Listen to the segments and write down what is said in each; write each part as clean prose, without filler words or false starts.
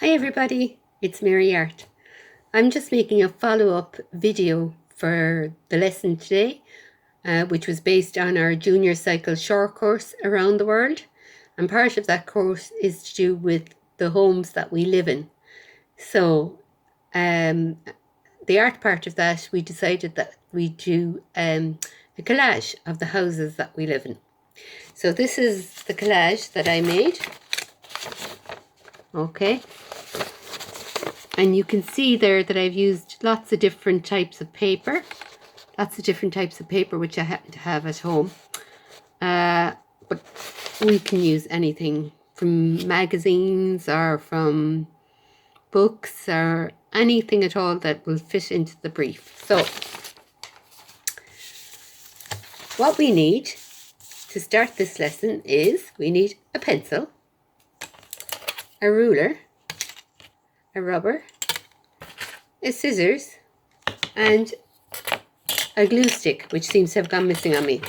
Hi everybody, it's Mary Art. I'm just making a follow-up video for the lesson today, which was based on our junior cycle short course around the world. And part of that course is to do with the homes that we live in. So the art part of that, we decided that we do a collage of the houses that we live in. So this is the collage that I made. Okay. And you can see there that I've used lots of different types of paper. Which I happen to have at home. But we can use anything from magazines or from books or anything at all that will fit into the brief. So what we need to start this lesson is we need a pencil, a ruler, a rubber, a scissors, and a glue stick, which seems to have gone missing on me.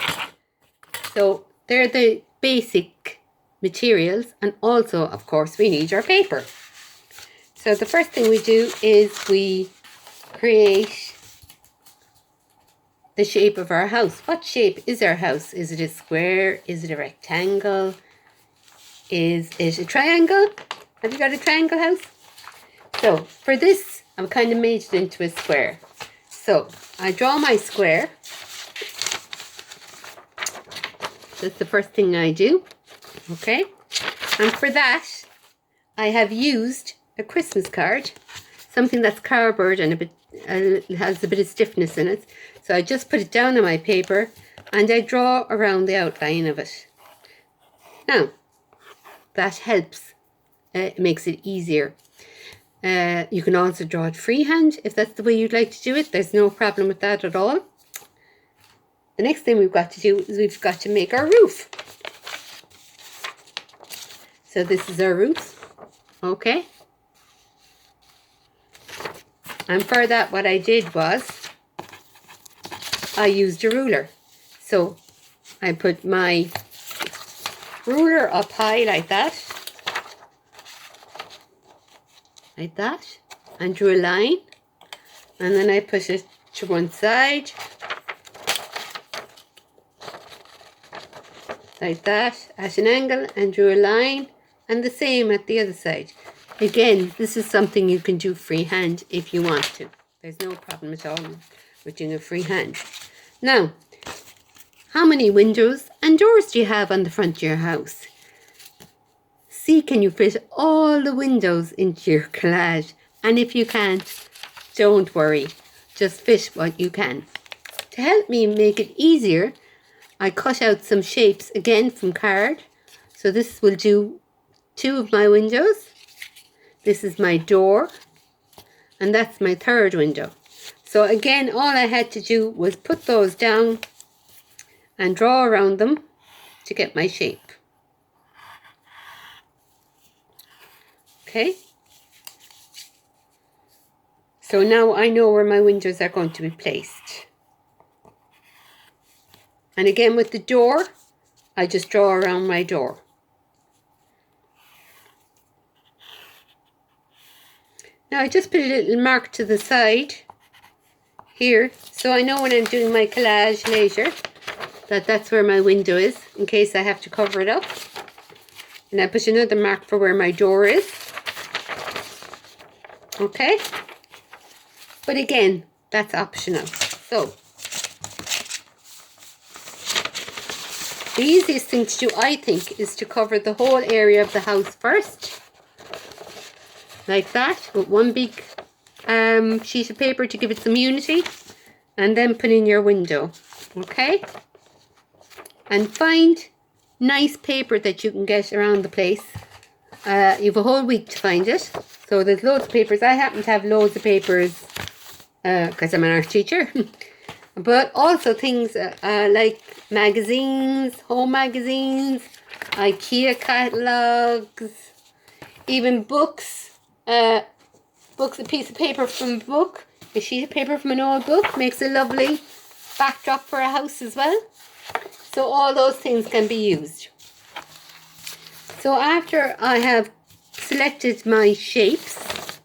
So they're the basic materials, and also, of course, we need our paper. So the first thing we do is we create the shape of our house. What shape is our house? Is it a square? Is it a rectangle? Is it a triangle? Have you got a triangle house? So for this, I've kind of made it into a square. So I draw my square. That's the first thing I do. Okay. And for that, I have used a Christmas card, something that's cardboard and it has a bit of stiffness in it. So I just put it down on my paper and I draw around the outline of it. Now, that helps. It makes it easier. You can also draw it freehand if that's the way you'd like to do it. There's no problem with that at all. The next thing we've got to do is we've got to make our roof. So this is our roof. Okay. And for that, what I did was I used a ruler. So I put my ruler up high like that, and drew a line. And then I put it to one side, like that, at an angle, and drew a line, and the same at the other side. Again, this is something you can do freehand if you want to. There's no problem at all with doing it freehand. Now, how many windows and doors do you have on the front of your house? See, can you fit all the windows into your collage? And if you can't, don't worry. Just fit what you can. To help me make it easier, I cut out some shapes again from card. So this will do 2 of my windows. This is my door. And that's my 3rd window. So again, all I had to do was put those down and draw around them to get my shape. Okay. So now I know where my windows are going to be placed. And again with the door, I just draw around my door. Now I just put a little mark to the side here, so I know when I'm doing my collage later that that's where my window is, in case I have to cover it up. And I put another mark for where my door is. Okay? But again, that's optional. So the easiest thing to do, I think, is to cover the whole area of the house first. Like that, with one big sheet of paper to give it some unity. And then put in your window. Okay? And find nice paper that you can get around the place. You have a whole week to find it. So there's loads of papers. I happen to have loads of papers because I'm an art teacher. But also things like magazines, home magazines, IKEA catalogues, even books. Books, a piece of paper from a book, a sheet of paper from an old book makes a lovely backdrop for a house as well. So all those things can be used. So after I have selected my shapes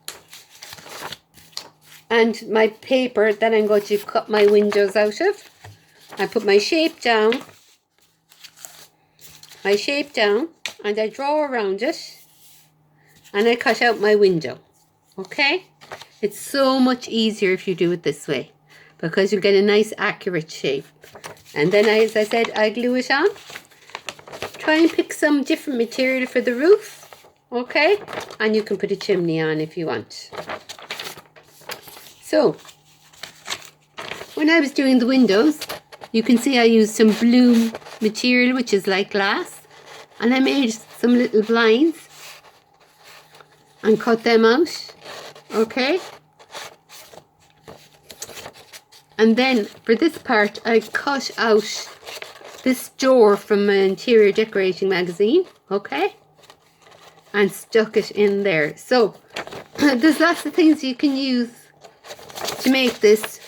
and my paper that I'm going to cut my windows out of. I put my shape down, and I draw around it, and I cut out my window. Okay? It's so much easier if you do it this way, because you get a nice accurate shape. And then, as I said, I glue it on. Try and pick some different material for the roof. Okay? And you can put a chimney on if you want. So, when I was doing the windows, you can see I used some blue material, which is like glass. And I made some little blinds and cut them out. Okay? And then for this part, I cut out this door from an interior decorating magazine. Okay? And stuck it in there. So, there's lots of things you can use to make this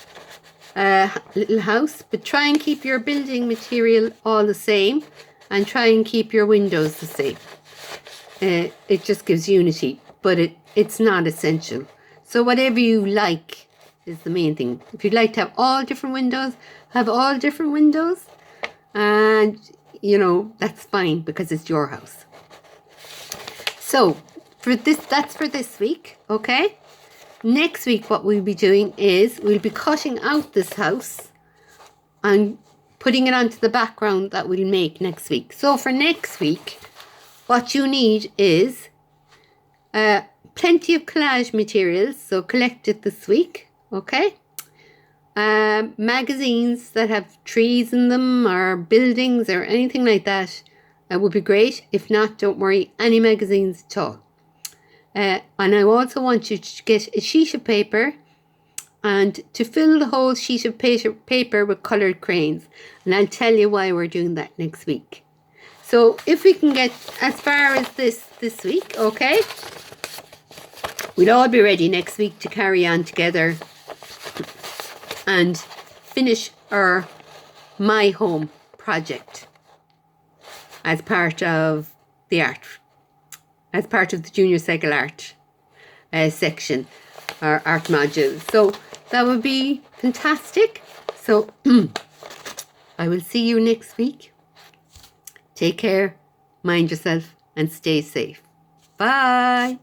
little house, but try and keep your building material all the same, and try and keep your windows the same. It just gives unity, but it's not essential. So whatever you like is the main thing. If you'd like to have all different windows, have all different windows, and you know, that's fine because it's your house. So that's for this week. Okay, next week what we'll be doing is we'll be cutting out this house and putting it onto the background that we'll make next week. So for next week, what you need is plenty of collage materials, so collect it this week. Okay, magazines that have trees in them or buildings or anything like that would be great. If not, don't worry, any magazines at all. And I also want you to get a sheet of paper and to fill the whole sheet of paper with coloured crayons. And I'll tell you why we're doing that next week. So if we can get as far as this week, okay, we'll all be ready next week to carry on together and finish our My Home project as part of the art, as part of the Junior Cycle Art section, or art module. So that would be fantastic. So I will see you next week. Take care, mind yourself, and stay safe. Bye.